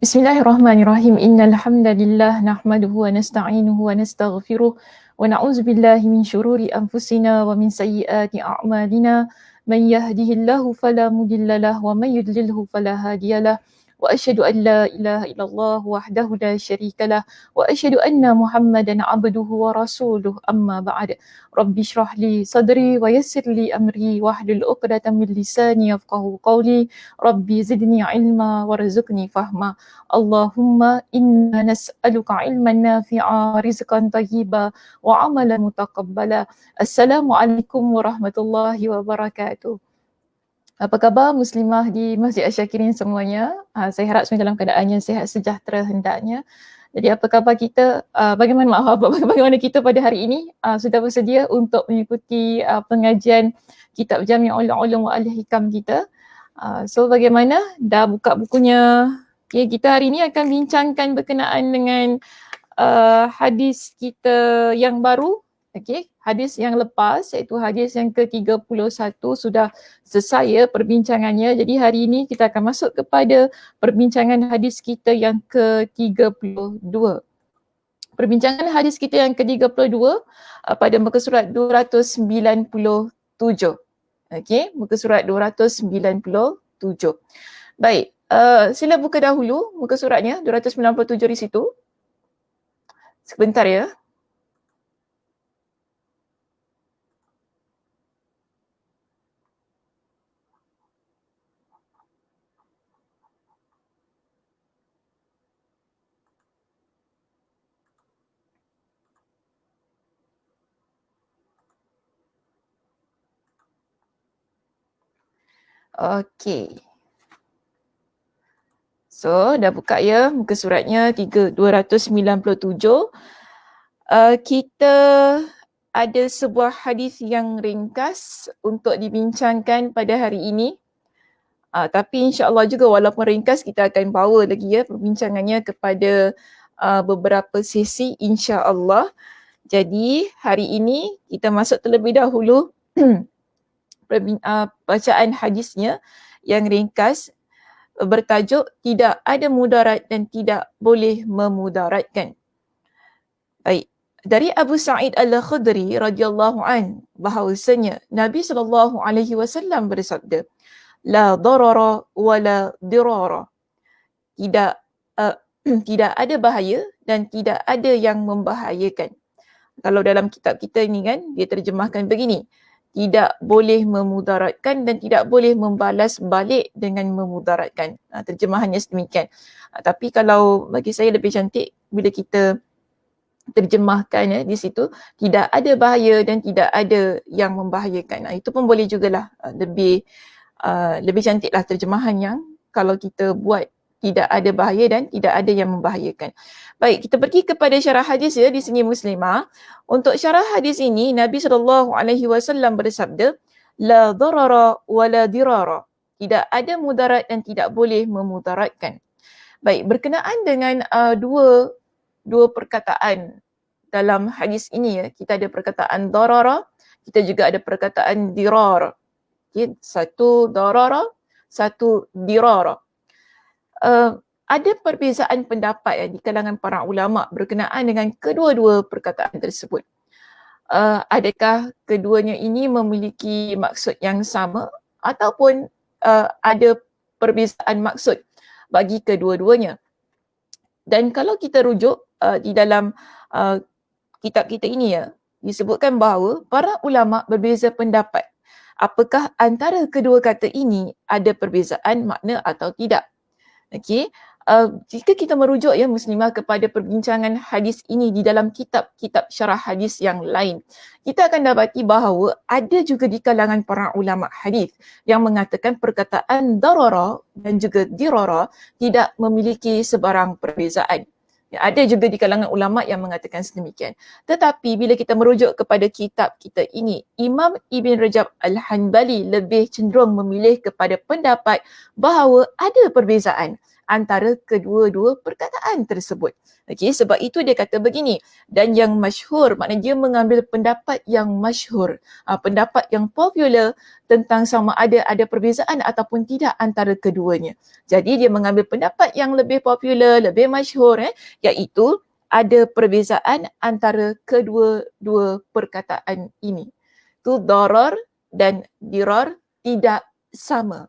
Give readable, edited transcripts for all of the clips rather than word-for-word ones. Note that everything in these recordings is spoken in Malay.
Bismillahirrahmanirrahim. Innal hamdalillah nahmaduhu wa nasta'inuhu wa nastaghfiruh wa na'udzu billahi min syururi anfusina wa min sayyiati a'malina. Man yahdihillahu fala mudhillalah wa man yudlilhu fala hadiyalah. Wa asyhadu an la ilaha illallah wahdahu la syarikalah wa asyhadu anna Muhammadan 'abduhu wa rasuluh. Amma ba'd. Rabbi shrah li sadri wa yassir li amri wahlul 'uqdatam min lisani yafqahu qawli. Rabbi zidni ilma warzuqni fahma. Allahumma inna nas'aluka ilman nafi'a, rizqan tayyiba wa amalan mutaqabbala. Assalamualaikum warahmatullahi wabarakatuh. Apa khabar muslimah di Masjid Asyakirin semuanya? Saya harap semua dalam keadaan yang sihat sejahtera hendaknya. Jadi apa khabar kita? Bagaimana kita pada hari ini? Sudah bersedia untuk mengikuti pengajian kitab Jami'ul Ulum wa Al-Hikam kita? So bagaimana? Dah buka bukunya? Okay, kita hari ini akan bincangkan berkenaan dengan hadis kita yang baru. Okay, hadis yang lepas iaitu hadis yang ke-31 sudah selesai perbincangannya. Jadi hari ini kita akan masuk kepada perbincangan hadis kita yang ke-32. Perbincangan hadis kita yang ke-32 pada muka surat 297. Okay, muka surat 297. Baik, sila buka dahulu muka suratnya 297 di situ. Sebentar ya. Okey. So, dah buka ya muka suratnya 297. Kita ada sebuah hadis yang ringkas untuk dibincangkan pada hari ini. Tapi insya-Allah juga walaupun ringkas kita akan bawa lagi ya perbincangannya kepada beberapa sesi insya-Allah. Jadi hari ini kita masuk terlebih dahulu bacaan hadisnya yang ringkas bertajuk tidak ada mudarat dan tidak boleh memudaratkan. Baik, dari Abu Sa'id Al-Khudri radhiyallahu an bahawasanya Nabi SAW bersabda, la darara wa la dirara. Tidak ada bahaya dan tidak ada yang membahayakan. Kalau dalam kitab kita ini kan dia terjemahkan begini, tidak boleh memudaratkan dan tidak boleh membalas balik dengan memudaratkan. Terjemahannya sedemikian. Tapi kalau bagi saya lebih cantik bila kita terjemahkan ya di situ, tidak ada bahaya dan tidak ada yang membahayakan. Itu pun boleh jugalah lebih cantiklah terjemahan yang kalau kita buat tidak ada bahaya dan tidak ada yang membahayakan. Baik, kita pergi kepada syarah hadis ya di sini muslimah. Untuk syarah hadis ini Nabi SAW bersabda, la darara wa la dirara. Tidak ada mudarat dan tidak boleh memudaratkan. Baik, berkenaan dengan dua perkataan dalam hadis ini ya. Kita ada perkataan darara, kita juga ada perkataan dirar. Okay, satu darara, satu dirara. Ada perbezaan pendapat di kalangan para ulama berkenaan dengan kedua-dua perkataan tersebut. Adakah keduanya ini memiliki maksud yang sama ataupun ada perbezaan maksud bagi kedua-duanya. Dan kalau kita rujuk di dalam kitab kita ini ya, disebutkan bahawa para ulama berbeza pendapat apakah antara kedua kata ini ada perbezaan makna atau tidak. Okey, jika kita merujuk ya muslimah kepada perbincangan hadis ini di dalam kitab-kitab syarah hadis yang lain, kita akan dapati bahawa ada juga di kalangan para ulama hadis yang mengatakan perkataan darara dan juga dirara tidak memiliki sebarang perbezaan. Ya, ada juga di kalangan ulama yang mengatakan sedemikian. Tetapi bila kita merujuk kepada kitab kita ini, Imam Ibn Rajab Al-Hanbali lebih cenderung memilih kepada pendapat bahawa ada perbezaan antara kedua-dua perkataan tersebut. Okey, sebab itu dia kata begini, dan yang masyhur, maknanya dia mengambil pendapat yang masyhur, pendapat yang popular tentang sama ada perbezaan ataupun tidak antara keduanya. Jadi dia mengambil pendapat yang lebih popular, lebih masyhur, iaitu ada perbezaan antara kedua-dua perkataan ini. Tu darar dan dirar tidak sama.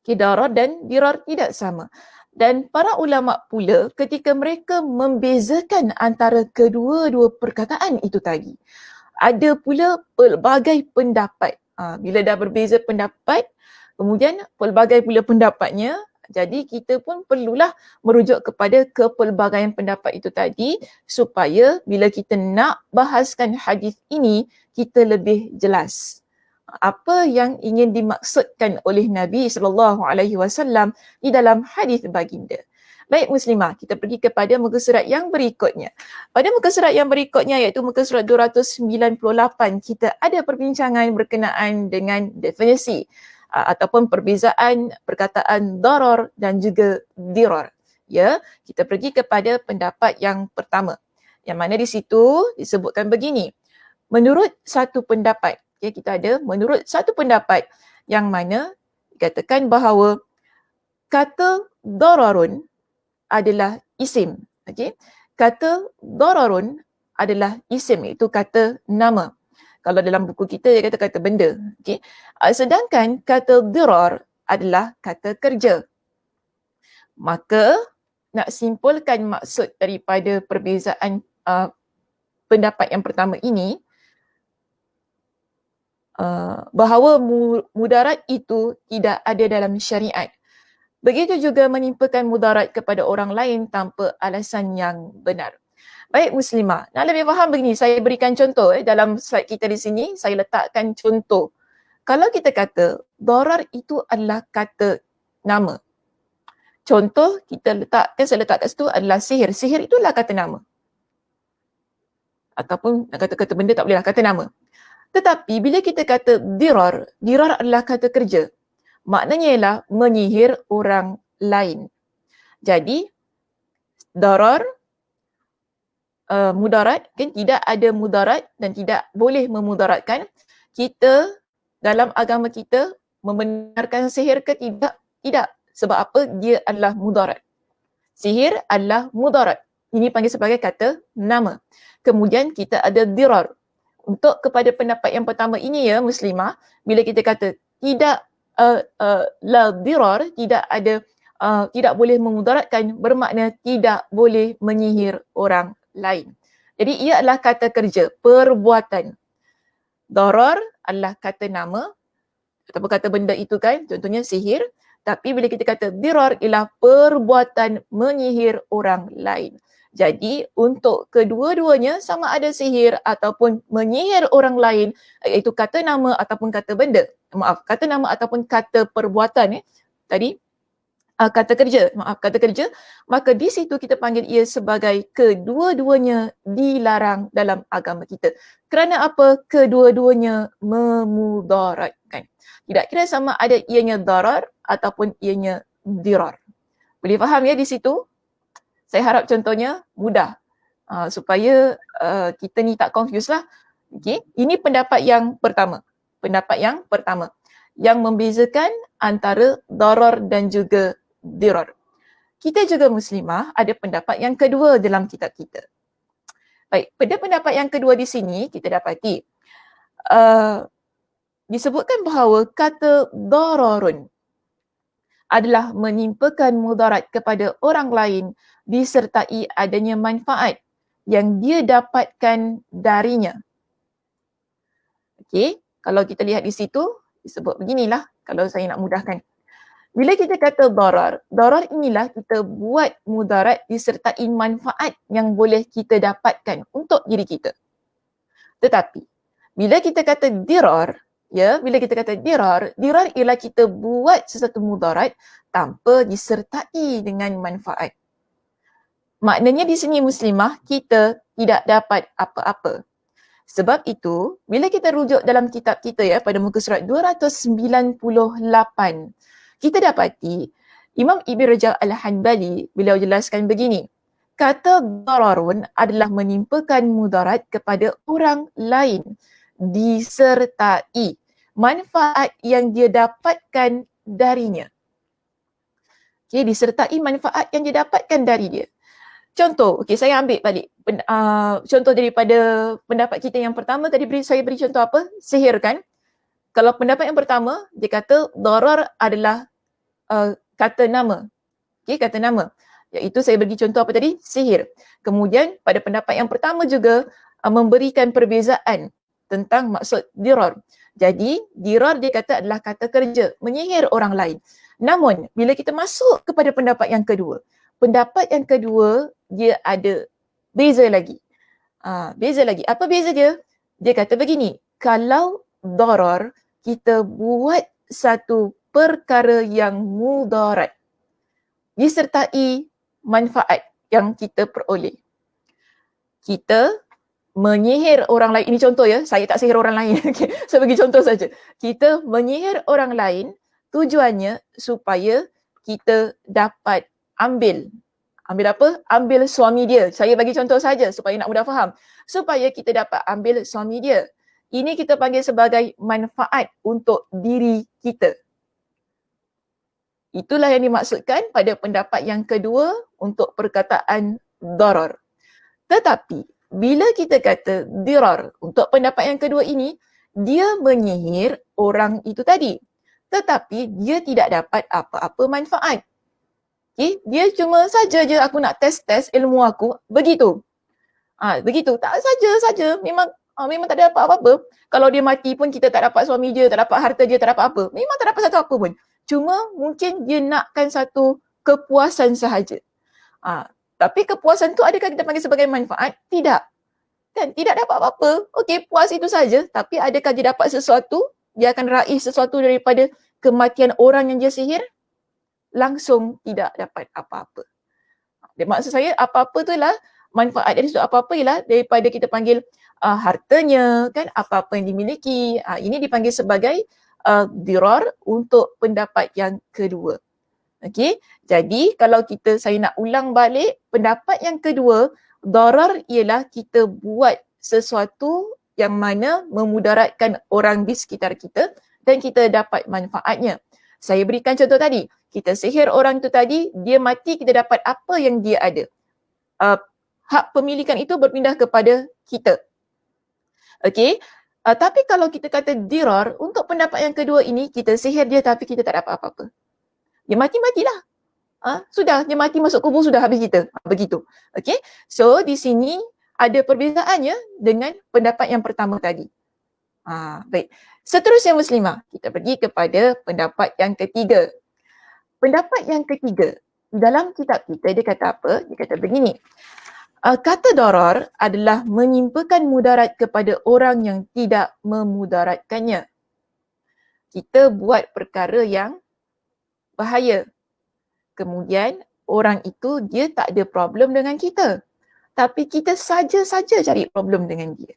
Okay, darar dan dirar tidak sama. Dan para ulama pula ketika mereka membezakan antara kedua-dua perkataan itu tadi, ada pula pelbagai pendapat. Bila dah berbeza pendapat, kemudian pelbagai pula pendapatnya, jadi kita pun perlulah merujuk kepada kepelbagaian pendapat itu tadi supaya bila kita nak bahaskan hadis ini, kita lebih jelas apa yang ingin dimaksudkan oleh Nabi SAW di dalam hadis baginda. Baik Muslimah, kita pergi kepada muka surat yang berikutnya. Pada muka surat yang berikutnya iaitu muka surat 298, kita ada perbincangan berkenaan dengan definisi ataupun perbezaan perkataan darar dan juga dirar. Ya, kita pergi kepada pendapat yang pertama. Yang mana di situ disebutkan begini. Menurut satu pendapat, kita ada menurut satu pendapat yang mana dikatakan bahawa kata dararun adalah isim. Kata dararun adalah isim, iaitu kata nama. Kalau dalam buku kita dia kata benda. Sedangkan kata dirar adalah kata kerja. Maka nak simpulkan maksud daripada perbezaan pendapat yang pertama ini, bahawa mudarat itu tidak ada dalam syariat. Begitu juga menimpakan mudarat kepada orang lain tanpa alasan yang benar. Baik Muslimah, nak lebih faham begini, saya berikan contoh dalam slide kita di sini, saya letakkan contoh. Kalau kita kata darar itu adalah kata nama. Contoh saya letak kat situ adalah sihir. Sihir itulah kata nama. Ataupun nak kata benda tak boleh lah, kata nama. Tetapi bila kita kata dirar adalah kata kerja. Maknanya ialah menyihir orang lain. Jadi darar, mudarat, kan tidak ada mudarat dan tidak boleh memudaratkan. Kita dalam agama kita membenarkan sihir ke tidak? Tidak. Sebab apa? Dia adalah mudarat. Sihir adalah mudarat. Ini panggil sebagai kata nama. Kemudian kita ada dirar. Untuk kepada pendapat yang pertama ini ya Muslimah, bila kita kata tidak la dirar, tidak boleh memudaratkan, bermakna tidak boleh menyihir orang lain. Jadi ia adalah kata kerja, perbuatan. Darar adalah kata nama ataupun kata benda itu kan, contohnya sihir. Tapi bila kita kata dirar ialah perbuatan menyihir orang lain. Jadi untuk kedua-duanya sama ada sihir ataupun menyihir orang lain, iaitu kata nama ataupun kata benda. Kata nama ataupun kata perbuatan tadi, kata kerja, maka di situ kita panggil ia sebagai kedua-duanya dilarang dalam agama kita. Kerana apa? Kedua-duanya memudaratkan. Tidak kira sama ada ianya darar ataupun ianya dirar. Boleh faham ya di situ? Saya harap contohnya mudah supaya kita ni tak confuse lah. Okay. Ini pendapat yang pertama. Pendapat yang pertama yang membezakan antara darar dan juga dirar. Kita juga Muslimah ada pendapat yang kedua dalam kitab kita. Baik, pada pendapat yang kedua di sini kita dapati disebutkan bahawa kata dararun adalah menimpakan mudarat kepada orang lain disertai adanya manfaat yang dia dapatkan darinya. Okey, kalau kita lihat di situ disebut beginilah kalau saya nak mudahkan. Bila kita kata darar inilah kita buat mudarat disertai manfaat yang boleh kita dapatkan untuk diri kita. Tetapi bila kita kata dirar, dirar ialah kita buat sesuatu mudarat tanpa disertai dengan manfaat. Maknanya di sini Muslimah kita tidak dapat apa-apa. Sebab itu, bila kita rujuk dalam kitab kita pada muka surat 298, kita dapati Imam Ibn Rajab Al-Hanbali beliau jelaskan begini, kata dararun adalah menimpakan mudarat kepada orang lain disertai manfaat yang dia dapatkan darinya. Okay, disertai manfaat yang dia dapatkan dari dia. Contoh, okay, saya ambil balik contoh daripada pendapat kita yang pertama tadi saya beri contoh apa? Sihir kan? Kalau pendapat yang pertama, dia kata darar adalah kata nama. Okay, kata nama. Iaitu saya bagi contoh apa tadi? Sihir. Kemudian pada pendapat yang pertama juga memberikan perbezaan tentang maksud dirar. Jadi dirar dia kata adalah kata kerja, menyihir orang lain. Namun bila kita masuk kepada pendapat yang kedua, pendapat yang kedua dia ada beza lagi. Beza lagi. Apa beza dia? Dia kata begini, kalau darar kita buat satu perkara yang mudarat disertai manfaat yang kita peroleh. Kita menyihir orang lain, ini contoh ya, saya tak sihir orang lain. Okay. Saya bagi contoh saja. Kita menyihir orang lain, tujuannya supaya kita dapat ambil apa? Ambil suami dia. Saya bagi contoh saja supaya nak mudah faham. Supaya kita dapat ambil suami dia. Ini kita panggil sebagai manfaat untuk diri kita. Itulah yang dimaksudkan pada pendapat yang kedua untuk perkataan darar. Tetapi bila kita kata dirar untuk pendapat yang kedua ini, dia menyihir orang itu tadi. Tetapi dia tidak dapat apa-apa manfaat. Okay? Dia cuma saja je aku nak test ilmu aku, begitu. Begitu, tak saja. Memang tak ada apa-apa. Kalau dia mati pun kita tak dapat suami dia, tak dapat harta dia, tak dapat apa. Memang tak dapat satu apa pun. Cuma mungkin dia nakkan satu kepuasan sahaja. Tapi kepuasan tu adakah kita panggil sebagai manfaat? Tidak. Kan? Tidak dapat apa-apa. Okey, puas itu saja. Tapi adakah dia dapat sesuatu? Dia akan raih sesuatu daripada kematian orang yang dia sihir? Langsung tidak dapat apa-apa. Maksud saya apa-apa tu lah, manfaat dari apa-apa ialah daripada kita panggil hartanya, kan, apa-apa yang dimiliki. Ini dipanggil sebagai dirar untuk pendapat yang kedua. Okey, jadi kalau saya nak ulang balik, pendapat yang kedua, darar ialah kita buat sesuatu yang mana memudaratkan orang di sekitar kita dan kita dapat manfaatnya. Saya berikan contoh tadi, kita sihir orang tu tadi, dia mati, kita dapat apa yang dia ada. Hak pemilikan itu berpindah kepada kita. Okey, tapi kalau kita kata dirar, untuk pendapat yang kedua ini, kita sihir dia tapi kita tak dapat apa-apa. Dia matilah. Sudah, dia mati masuk kubur, sudah habis kita. Begitu. Okey. So, di sini ada perbezaannya dengan pendapat yang pertama tadi. Baik. Seterusnya Muslimah, kita pergi kepada pendapat yang ketiga. Pendapat yang ketiga, dalam kitab kita dia kata apa? Dia kata begini. Kata darar adalah menimpakan mudarat kepada orang yang tidak memudaratkannya. Kita buat perkara yang bahaya. Kemudian orang itu dia tak ada problem dengan kita. Tapi kita saja-saja cari problem dengan dia.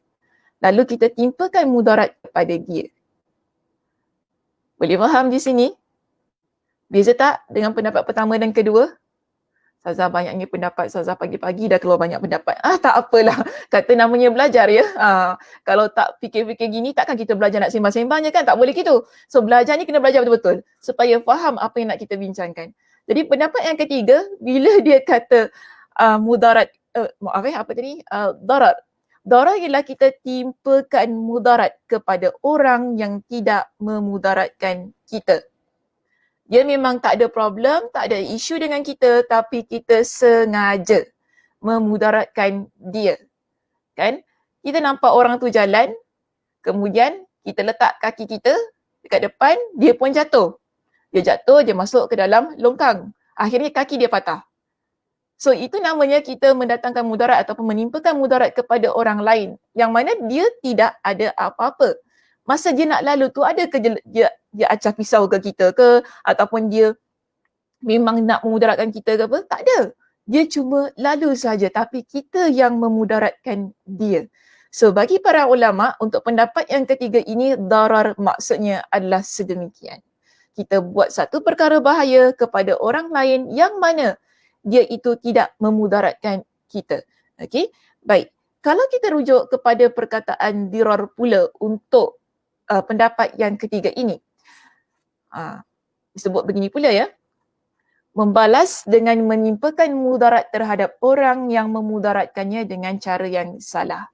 Lalu kita timpakan mudarat kepada dia. Boleh faham di sini? Beza tak dengan pendapat pertama dan kedua? Sazah banyaknya pendapat, Sazah pagi-pagi dah keluar banyak pendapat. Tak apalah, kata namanya belajar ya. Kalau tak fikir-fikir gini, takkan kita belajar nak sembang-sembang je kan? Tak boleh gitu. So belajar ni kena belajar betul-betul supaya faham apa yang nak kita bincangkan. Jadi pendapat yang ketiga, bila dia kata mudarat, darat. Darat ialah kita timpakan mudarat kepada orang yang tidak memudaratkan kita. Dia memang tak ada problem, tak ada isu dengan kita, tapi kita sengaja memudaratkan dia. Kan? Kita nampak orang tu jalan, kemudian kita letak kaki kita dekat depan, dia pun jatuh. Dia jatuh, dia masuk ke dalam longkang. Akhirnya kaki dia patah. So itu namanya kita mendatangkan mudarat ataupun menimpakan mudarat kepada orang lain yang mana dia tidak ada apa-apa. Masa dia nak lalu tu ada ke dia acah pisau ke kita ke ataupun dia memang nak memudaratkan kita ke apa? Tak ada. Dia cuma lalu saja tapi kita yang memudaratkan dia. So bagi para ulama untuk pendapat yang ketiga ini darar maksudnya adalah sedemikian. kita buat satu perkara bahaya kepada orang lain yang mana dia itu tidak memudaratkan kita. Okey, baik. Kalau kita rujuk kepada perkataan dirar pula untuk pendapat yang ketiga ini, disebut begini pula ya, membalas dengan menimpakan mudarat terhadap orang yang memudaratkannya dengan cara yang salah.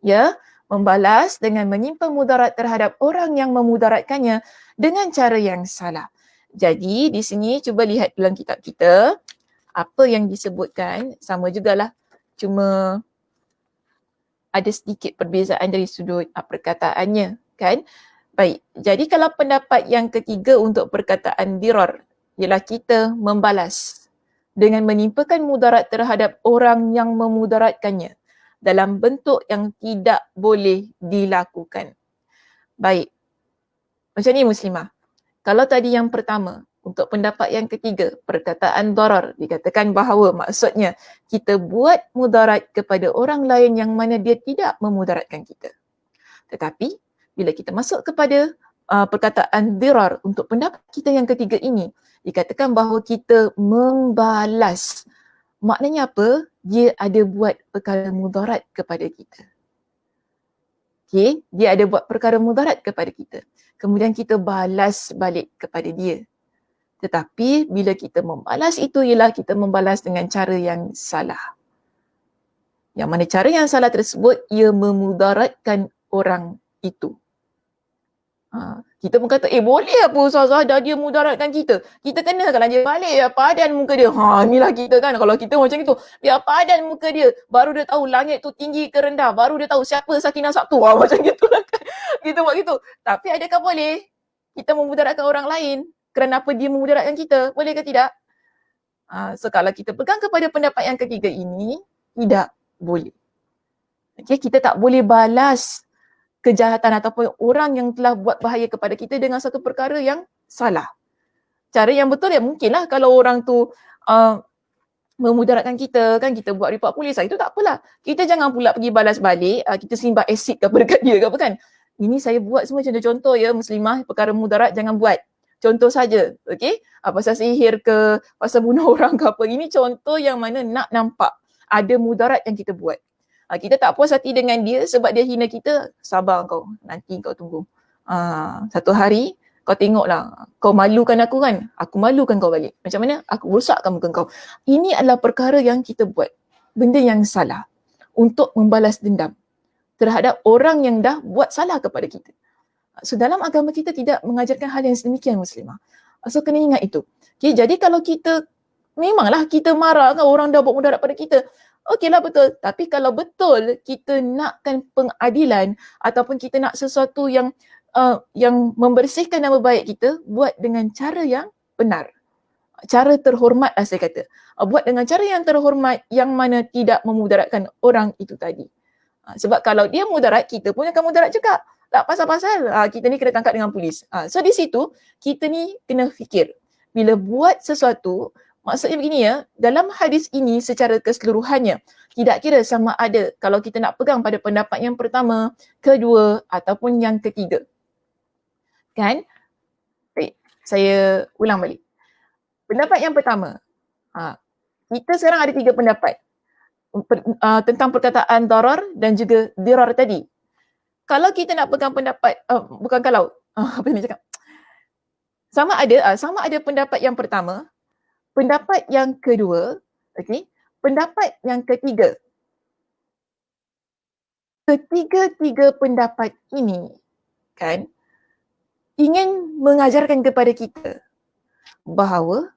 Ya, membalas dengan menyimpan mudarat terhadap orang yang memudaratkannya dengan cara yang salah. Jadi di sini cuba lihat dalam kitab kita, apa yang disebutkan sama jugalah, cuma ada sedikit perbezaan dari sudut perkataannya, kan? Baik, jadi kalau pendapat yang ketiga untuk perkataan dirar ialah kita membalas dengan menimpakan mudarat terhadap orang yang memudaratkannya dalam bentuk yang tidak boleh dilakukan. Baik, macam ni Muslimah. Kalau tadi yang pertama, untuk pendapat yang ketiga, perkataan darar, dikatakan bahawa maksudnya kita buat mudarat kepada orang lain yang mana dia tidak memudaratkan kita. Tetapi bila kita masuk kepada perkataan dirar untuk pendapat kita yang ketiga ini, dikatakan bahawa kita membalas. Maknanya apa? Dia ada buat perkara mudarat kepada kita. Okay? Dia ada buat perkara mudarat kepada kita. Kemudian kita balas balik kepada dia. Tetapi bila kita membalas itu ialah kita membalas dengan cara yang salah. Yang mana cara yang salah tersebut, ia memudaratkan orang itu. Kita pun kata, boleh apa Ustazah, dah dia mudaratkan kita. Kita kena kalau dia balik, biar padan muka dia. Inilah kita kan, kalau kita macam itu, biar padan muka dia. Baru dia tahu langit tu tinggi ke rendah. Baru dia tahu siapa Sakinah Sabtu. Macam gitulah kan. Kita buat gitu. Tapi adakah boleh kita memudaratkan orang lain kerana apa dia memudaratkan kita? Boleh ke tidak? So kalau kita pegang kepada pendapat yang ketiga ini, tidak boleh. Okay, kita tak boleh balas kejahatan ataupun orang yang telah buat bahaya kepada kita dengan satu perkara yang salah. Cara yang betul ya mungkinlah kalau orang tu memudaratkan kita, kan kita buat report polis, itu tak apalah. Kita jangan pula pergi balas balik, kita simbah asid ke apa dekat dia ke apa kan. Ini saya buat semua contoh-contoh ya Muslimah, perkara mudarat jangan buat. Contoh saja, okey? Pasal sihir ke, pasal bunuh orang ke apa. Ini contoh yang mana nak nampak ada mudarat yang kita buat. Kita tak puas hati dengan dia sebab dia hina kita, sabar kau, nanti kau tunggu. Satu hari kau tengoklah, kau malukan aku kan, aku malukan kau balik. Macam mana? Aku rosakkan muka kau. Ini adalah perkara yang kita buat, benda yang salah untuk membalas dendam terhadap orang yang dah buat salah kepada kita. So dalam agama kita tidak mengajarkan hal yang sedemikian Muslimah. So kena ingat itu. Okay, jadi kalau kita, memanglah kita marah kan orang dah buat mudarat pada kita, okeylah betul. Tapi kalau betul kita nakkan pengadilan ataupun kita nak sesuatu yang membersihkan nama baik kita, buat dengan cara yang benar. Cara terhormat lah saya kata. Buat dengan cara yang terhormat yang mana tidak memudaratkan orang itu tadi. Sebab kalau dia mudarat, kita pun akan mudarat juga. Tak pasal-pasal kita ni kena tangkap dengan polis. So di situ kita ni kena fikir. Bila buat sesuatu, maksudnya begini ya, dalam hadis ini secara keseluruhannya, tidak kira sama ada kalau kita nak pegang pada pendapat yang pertama, kedua ataupun yang ketiga. Kan? Baik, saya ulang balik. Pendapat yang pertama, kita sekarang ada 3 pendapat tentang perkataan darar dan juga dirar tadi. Kalau kita nak pegang pendapat, bukan kalau, apa yang dia cakap? Sama ada pendapat yang pertama, pendapat yang kedua, okey, pendapat yang ketiga. Ketiga-tiga pendapat ini kan ingin mengajarkan kepada kita bahawa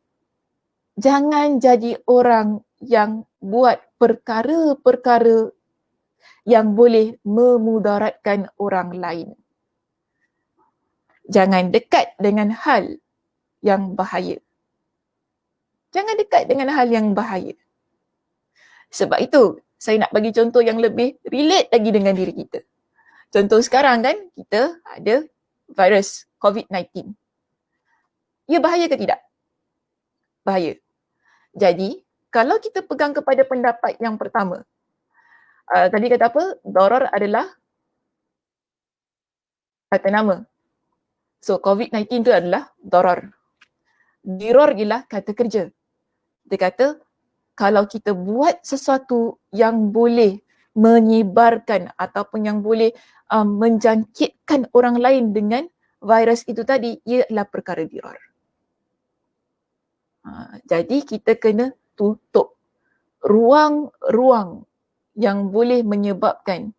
jangan jadi orang yang buat perkara-perkara yang boleh memudaratkan orang lain. Jangan dekat dengan hal yang bahaya. Jangan dekat dengan hal yang bahaya. Sebab itu, saya nak bagi contoh yang lebih relate lagi dengan diri kita. Contoh sekarang kan, kita ada virus COVID-19. Ia bahaya ke tidak? Bahaya. Jadi, kalau kita pegang kepada pendapat yang pertama, tadi kata apa? Darar adalah kata nama. So COVID-19 itu adalah darar. Dirar ialah kata kerja. Dia kata kalau kita buat sesuatu yang boleh menyebarkan ataupun yang boleh menjangkitkan orang lain dengan virus itu tadi, ia adalah perkara dirar. Jadi kita kena tutup ruang-ruang yang boleh menyebabkan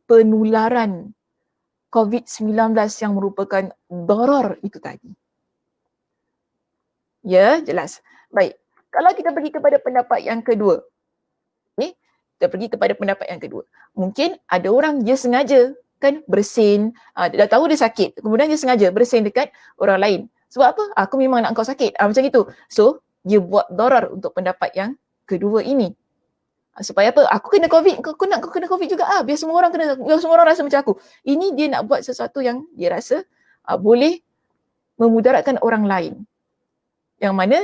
penularan COVID-19 yang merupakan darar itu tadi. Ya, jelas. Baik. Kalau kita pergi kepada pendapat yang kedua. Kita pergi kepada pendapat yang kedua. Mungkin ada orang dia sengaja kan bersin, dia dah tahu dia sakit. Kemudian dia sengaja bersin dekat orang lain. Sebab apa? Aku memang nak kau sakit. Macam itu. So, dia buat darar untuk pendapat yang kedua ini. Supaya apa? Aku kena COVID, kau nak kau kena COVID juga. Biar semua orang kena, biar semua orang rasa macam aku. Ini dia nak buat sesuatu yang dia rasa boleh memudaratkan orang lain. Yang mana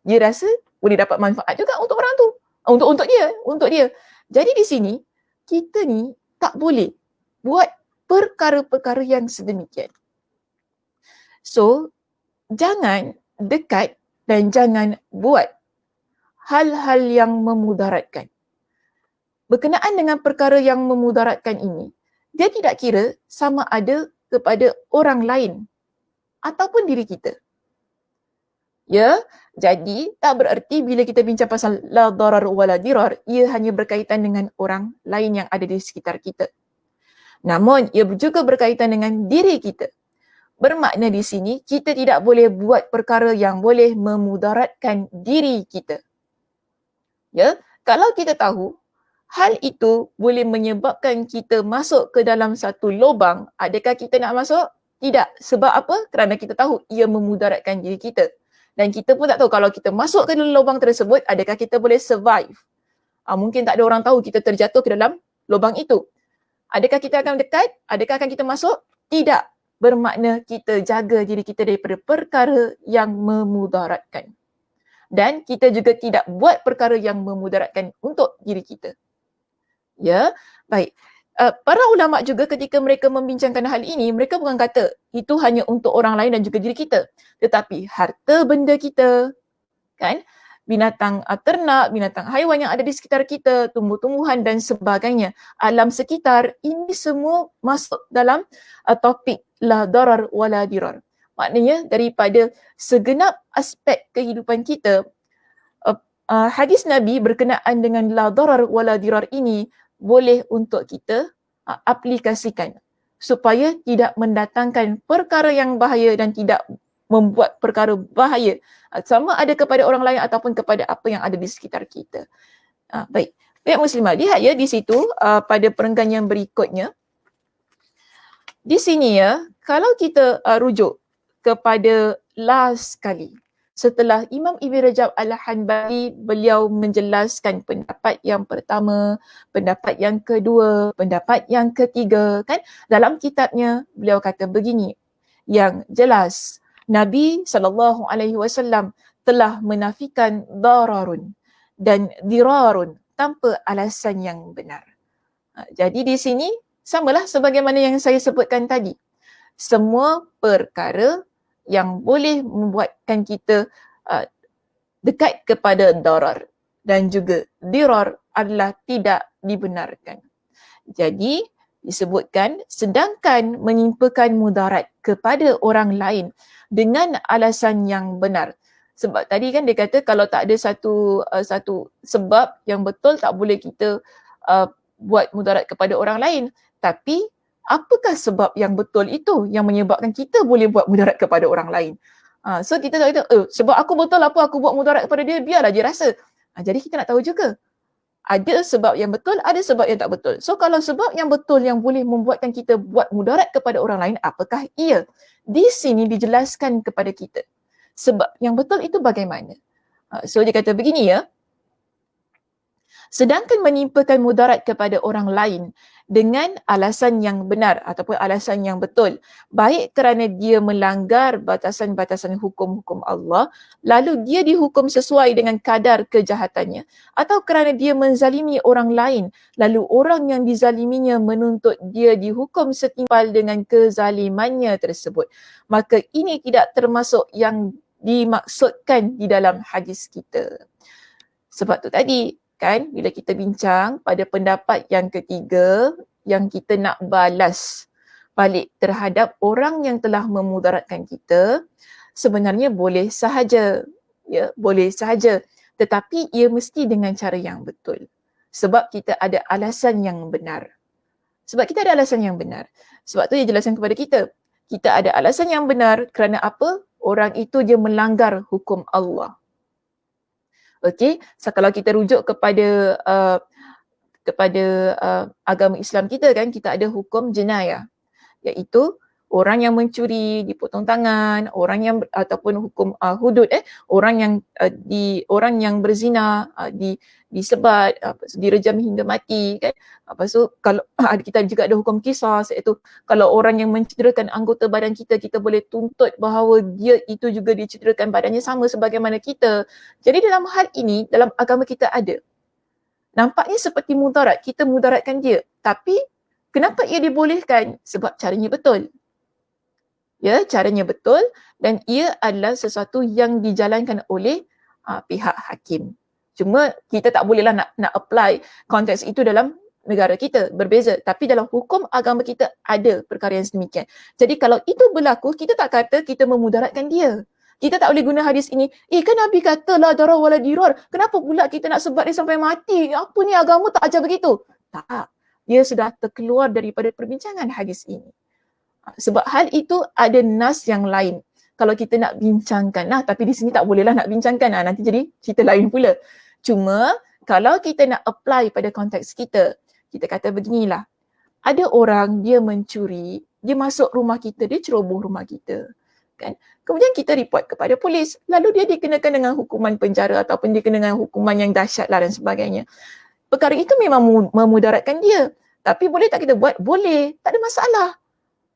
dia rasa boleh dapat manfaat juga untuk orang tu. Untuk dia. Jadi di sini, kita ni tak boleh buat perkara-perkara yang sedemikian. So, jangan dekat dan jangan buat hal-hal yang memudaratkan. Berkenaan dengan perkara yang memudaratkan ini, dia tidak kira sama ada kepada orang lain ataupun diri kita. Ya, jadi tak bererti bila kita bincang pasal la darar wala dirar, ia hanya berkaitan dengan orang lain yang ada di sekitar kita. Namun, ia juga berkaitan dengan diri kita. Bermakna di sini, kita tidak boleh buat perkara yang boleh memudaratkan diri kita. Ya, kalau kita tahu, hal itu boleh menyebabkan kita masuk ke dalam satu lubang, adakah kita nak masuk? Tidak. Sebab apa? Kerana kita tahu ia memudaratkan diri kita. Dan kita pun tak tahu kalau kita masuk ke dalam lubang tersebut, adakah kita boleh survive? Mungkin tak ada orang tahu kita terjatuh ke dalam lubang itu. Adakah kita akan dekat? Adakah akan kita masuk? Tidak. Bermakna kita jaga diri kita daripada perkara yang memudaratkan. Dan kita juga tidak buat perkara yang memudaratkan untuk diri kita. Ya, baik. Para ulama juga ketika mereka membincangkan hal ini, mereka bukan kata itu hanya untuk orang lain dan juga diri kita. Tetapi harta benda kita, kan? Binatang ternak, binatang haiwan yang ada di sekitar kita, tumbuh-tumbuhan dan sebagainya. Alam sekitar, ini semua masuk dalam topik la darar wala dirar. Maknanya daripada segenap aspek kehidupan kita, hadis Nabi berkenaan dengan la darar wala dirar ini boleh untuk kita aplikasikan supaya tidak mendatangkan perkara yang bahaya dan tidak membuat perkara bahaya sama ada kepada orang lain ataupun kepada apa yang ada di sekitar kita. Baik. Baik Muslimah, lihat ya di situ pada perenggan yang berikutnya. Di sini ya, kalau kita rujuk kepada last kali, setelah Imam Ibn Rajab Al-Hanbali, beliau menjelaskan pendapat yang pertama, pendapat yang kedua, pendapat yang ketiga, kan? Dalam kitabnya, beliau kata begini, yang jelas, Nabi SAW telah menafikan dararun dan dirarun tanpa alasan yang benar. Jadi di sini, samalah sebagaimana yang saya sebutkan tadi. Semua perkara yang boleh membuatkan kita dekat kepada darar dan juga dirar adalah tidak dibenarkan. Jadi disebutkan sedangkan menimpakan mudarat kepada orang lain dengan alasan yang benar. Sebab tadi kan dia kata kalau tak ada satu sebab yang betul tak boleh kita buat mudarat kepada orang lain. Tapi apakah sebab yang betul itu yang menyebabkan kita boleh buat mudarat kepada orang lain? So kita tak kata, sebab aku betul apa aku buat mudarat kepada dia, biarlah dia rasa. Jadi kita nak tahu juga. Ada sebab yang betul, ada sebab yang tak betul. So kalau sebab yang betul yang boleh membuatkan kita buat mudarat kepada orang lain, apakah ia? Di sini dijelaskan kepada kita. Sebab yang betul itu bagaimana? So dia kata begini ya. Sedangkan menimpakan mudarat kepada orang lain dengan alasan yang benar ataupun alasan yang betul, baik kerana dia melanggar batasan-batasan hukum-hukum Allah, lalu dia dihukum sesuai dengan kadar kejahatannya, atau kerana dia menzalimi orang lain, lalu orang yang dizaliminya menuntut dia dihukum setimpal dengan kezalimannya tersebut, maka ini tidak termasuk yang dimaksudkan di dalam hadis kita. Sebab tu tadi kan, bila kita bincang pada pendapat yang ketiga, yang kita nak balas balik terhadap orang yang telah memudaratkan kita, sebenarnya boleh sahaja, ya, boleh sahaja, tetapi ia mesti dengan cara yang betul. Sebab kita ada alasan yang benar. Sebab kita ada alasan yang benar. Sebab tu dia jelaskan kepada kita. Kita ada alasan yang benar kerana apa? Orang itu dia melanggar hukum Allah. Okey, so kalau kita rujuk kepada agama Islam kita kan, kita ada hukum jenayah, iaitu orang yang mencuri dipotong tangan, orang yang ataupun hukum hudud, orang yang berzina disebat, direjam hingga mati kan. Lepas tu kalau kita juga ada hukum qisas, iaitu kalau orang yang mencederakan anggota badan kita, kita boleh tuntut bahawa dia itu juga dicederakan badannya sama sebagaimana kita. Jadi dalam hal ini, dalam agama kita ada. Nampaknya seperti mudarat, kita mudaratkan dia. Tapi kenapa ia dibolehkan? Sebab caranya betul. Ya, caranya betul dan ia adalah sesuatu yang dijalankan oleh pihak hakim. Cuma kita tak bolehlah nak apply konteks itu dalam negara kita, berbeza. Tapi dalam hukum agama kita ada perkara yang sedemikian. Jadi kalau itu berlaku, kita tak kata kita memudaratkan dia. Kita tak boleh guna hadis ini, kan Nabi kata la darar wala dirar. Kenapa pula kita nak sebat dia sampai mati? Apa ni, agama tak ajar begitu? Tak. Dia sudah terkeluar daripada perbincangan hadis ini. Sebab hal itu ada nas yang lain. Kalau kita nak bincangkan, tapi di sini tak bolehlah nak bincangkan, nanti jadi cerita lain pula. Cuma kalau kita nak apply pada konteks kita, kita kata beginilah. Ada orang dia mencuri, dia masuk rumah kita, dia ceroboh rumah kita. Kan? Kemudian kita report kepada polis, lalu dia dikenakan dengan hukuman penjara ataupun dikenakan hukuman yang dahsyat lah dan sebagainya. Perkara itu memang memudaratkan dia. Tapi boleh tak kita buat? Boleh, tak ada masalah.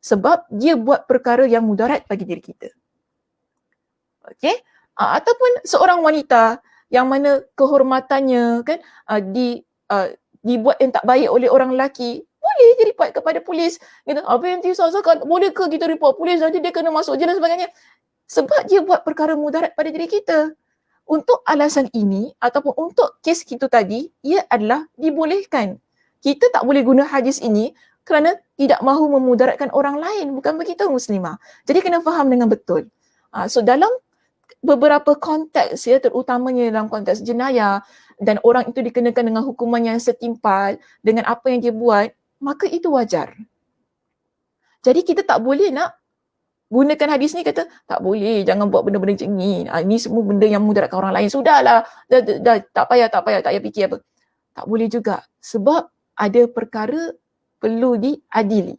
Sebab dia buat perkara yang mudarat bagi diri kita. Okey? Ataupun seorang wanita yang mana kehormatannya kan dibuat yang tak baik oleh orang lelaki, boleh dia report kepada polis. Gitu, apa yang disasarkan, boleh ke kita report polis, nanti dia kena masuk je dan sebagainya. Sebab dia buat perkara mudarat pada diri kita. Untuk alasan ini ataupun untuk kes itu tadi, ia adalah dibolehkan. Kita tak boleh guna hadis ini kerana tidak mahu memudaratkan orang lain. Bukan begitu muslimah. Jadi kena faham dengan betul. So dalam beberapa konteks, ya, terutamanya dalam konteks jenayah dan orang itu dikenakan dengan hukuman yang setimpal dengan apa yang dia buat, maka itu wajar. Jadi kita tak boleh nak gunakan hadis ni kata, tak boleh, jangan buat benda-benda macam ni. Ini semua benda yang mudaratkan orang lain. Sudahlah, dah, tak payah fikir apa. Tak boleh juga. Sebab ada perkara perlu diadili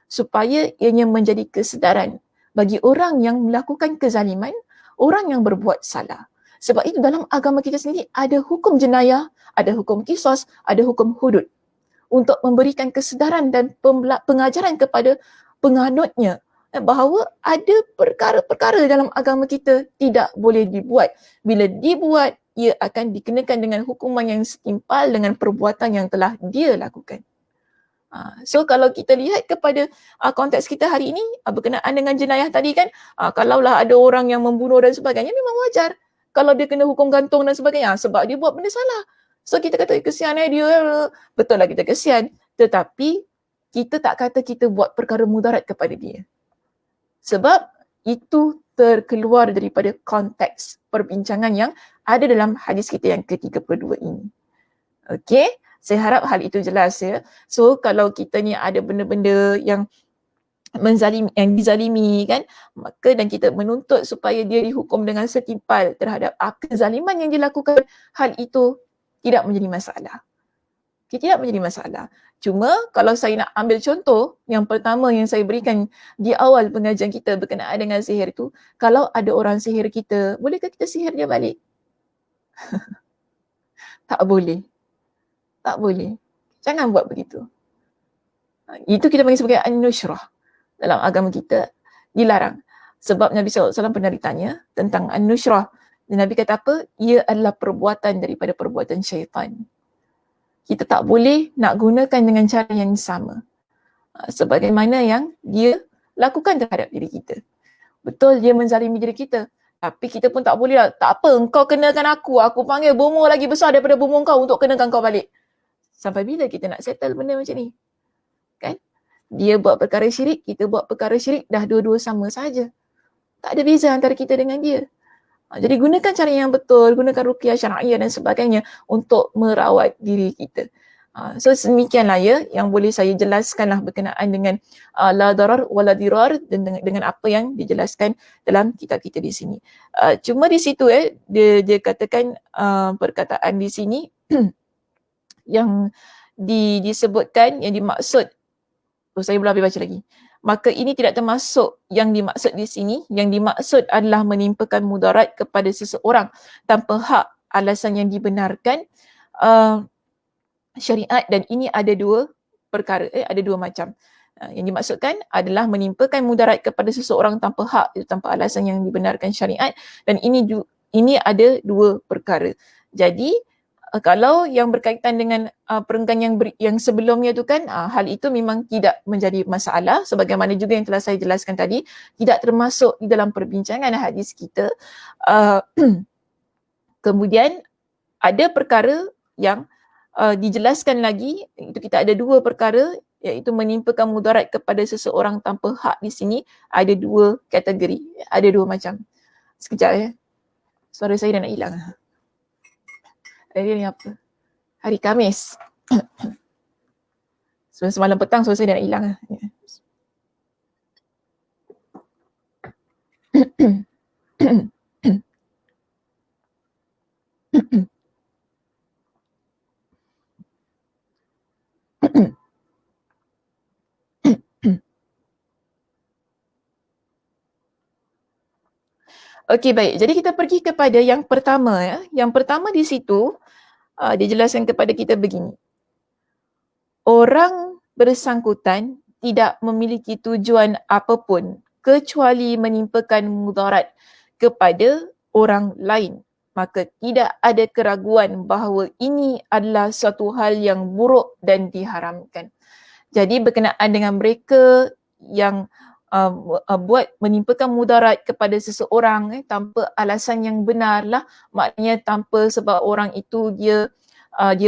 supaya ianya menjadi kesedaran bagi orang yang melakukan kezaliman, orang yang berbuat salah. Sebab itu dalam agama kita sendiri ada hukum jenayah, ada hukum qisas, ada hukum hudud untuk memberikan kesedaran dan pengajaran kepada penganutnya bahawa ada perkara-perkara dalam agama kita tidak boleh dibuat. Bila dibuat, ia akan dikenakan dengan hukuman yang setimpal dengan perbuatan yang telah dia lakukan. So kalau kita lihat kepada konteks kita hari ini berkenaan dengan jenayah tadi kan, kalaulah ada orang yang membunuh dan sebagainya, memang wajar kalau dia kena hukum gantung dan sebagainya sebab dia buat benda salah. So kita kata kesian dia, betul lah kita kesian, tetapi kita tak kata kita buat perkara mudarat kepada dia. Sebab itu terkeluar daripada konteks perbincangan yang ada dalam hadis kita yang ke-32 ini. Okey? Saya harap hal itu jelas, ya. So kalau kita ni ada benda-benda yang dizalimi kan, maka dan kita menuntut supaya dia dihukum dengan setimpal terhadap kezaliman yang dilakukan, hal itu tidak menjadi masalah. Tidak menjadi masalah. Cuma kalau saya nak ambil contoh, yang pertama yang saya berikan di awal pengajian kita berkenaan dengan sihir itu, kalau ada orang sihir kita, bolehkah kita sihir dia balik? Tak boleh. Tak boleh. Jangan buat begitu. Itu kita panggil sebagai an-nushrah. Dalam agama kita dilarang. Sebab Nabi SAW pernah ditanya tentang an-nushrah. Dan Nabi kata apa? Ia adalah perbuatan daripada perbuatan syaitan. Kita tak boleh nak gunakan dengan cara yang sama. Sebagaimana yang dia lakukan terhadap diri kita. Betul dia menzalimi diri kita. Tapi kita pun tak boleh lah. Tak apa, engkau kenakan aku panggil bomoh lagi besar daripada bomoh kau untuk kenakan kau balik. Sampai bila kita nak settle benda macam ni? Kan? Dia buat perkara syirik, kita buat perkara syirik, dah dua-dua sama saja. Tak ada beza antara kita dengan dia. Jadi gunakan cara yang betul, gunakan ruqyah syar'iyah dan sebagainya untuk merawat diri kita. So demikianlah ya yang boleh saya jelaskanlah berkenaan dengan la darar wala dirar dan dengan apa yang dijelaskan dalam kitab kita di sini. Cuma di situ dia katakan perkataan di sini yang disebutkan yang dimaksud, saya belum habis baca lagi. Maka ini tidak termasuk yang dimaksud di sini. Yang dimaksud adalah menimpakan mudarat kepada seseorang tanpa hak, alasan yang dibenarkan syariat, dan ini ada dua perkara, ada dua macam. Yang dimaksudkan adalah menimpakan mudarat kepada seseorang tanpa hak, itu tanpa alasan yang dibenarkan syariat, dan ini ada dua perkara. Jadi kalau yang berkaitan dengan perenggan yang sebelumnya tu kan, hal itu memang tidak menjadi masalah, sebagaimana juga yang telah saya jelaskan tadi, tidak termasuk di dalam perbincangan hadis kita. Kemudian ada perkara yang dijelaskan lagi, itu kita ada dua perkara, iaitu menimpakan mudarat kepada seseorang tanpa hak. Di sini ada dua kategori, ada dua macam. Sekejap ya, suara saya dah nak hilang. Hari ni apa? Hari Khamis. Semalam petang suara saya dah nak hilang. Okey, baik. Jadi kita pergi kepada yang pertama ya. Yang pertama di situ dijelaskan kepada kita begini. Orang bersangkutan tidak memiliki tujuan apapun kecuali menimpakan mudarat kepada orang lain. Maka tidak ada keraguan bahawa ini adalah suatu hal yang buruk dan diharamkan. Jadi berkenaan dengan mereka yang buat menimpakan mudarat kepada seseorang tanpa alasan yang benar lah, maknanya tanpa sebab orang itu dia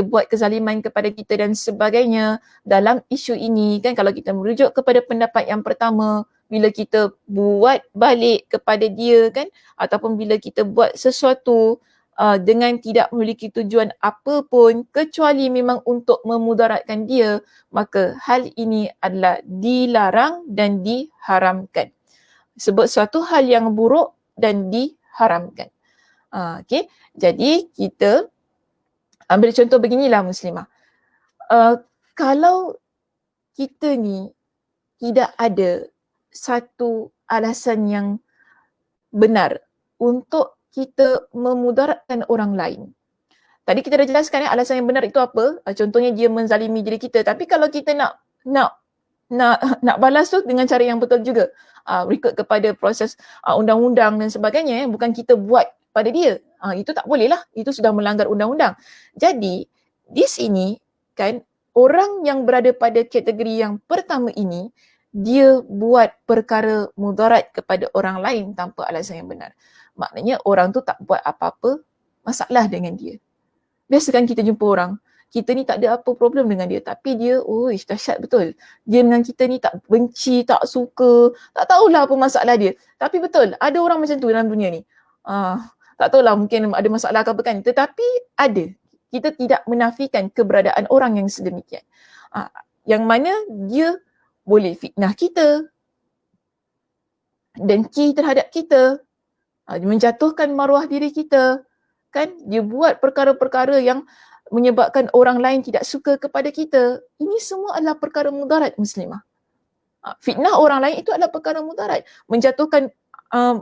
buat kezaliman kepada kita dan sebagainya. Dalam isu ini kan, kalau kita merujuk kepada pendapat yang pertama, bila kita buat balik kepada dia kan, ataupun bila kita buat sesuatu dengan tidak memiliki tujuan apa pun kecuali memang untuk memudaratkan dia, maka hal ini adalah dilarang dan diharamkan. Sebut suatu hal yang buruk dan diharamkan. Okay. Jadi kita ambil contoh beginilah muslimah. Kalau kita ni tidak ada satu alasan yang benar untuk kita memudaratkan orang lain. Tadi kita dah jelaskan alasan yang benar itu apa. Contohnya dia menzalimi diri kita. Tapi kalau kita nak balas tu dengan cara yang betul juga, ikut kepada proses undang-undang dan sebagainya, bukan kita buat pada dia, itu tak boleh lah. Itu sudah melanggar undang-undang. Jadi di sini kan, orang yang berada pada kategori yang pertama ini, dia buat perkara mudarat kepada orang lain tanpa alasan yang benar. Maknanya orang tu tak buat apa-apa masalah dengan dia. Biasa kan kita jumpa orang, kita ni tak ada apa problem dengan dia, tapi dia, dahsyat betul. Dia dengan kita ni tak benci, tak suka, tak tahulah apa masalah dia. Tapi betul, ada orang macam tu dalam dunia ni. Tak tahulah, mungkin ada masalah ke apa kan, tetapi ada. Kita tidak menafikan keberadaan orang yang sedemikian. Yang mana dia boleh fitnah kita, dengki terhadap kita, menjatuhkan maruah diri kita, kan? Dia buat perkara-perkara yang menyebabkan orang lain tidak suka kepada kita. Ini semua adalah perkara mudarat muslimah. Fitnah orang lain itu adalah perkara mudarat. Menjatuhkan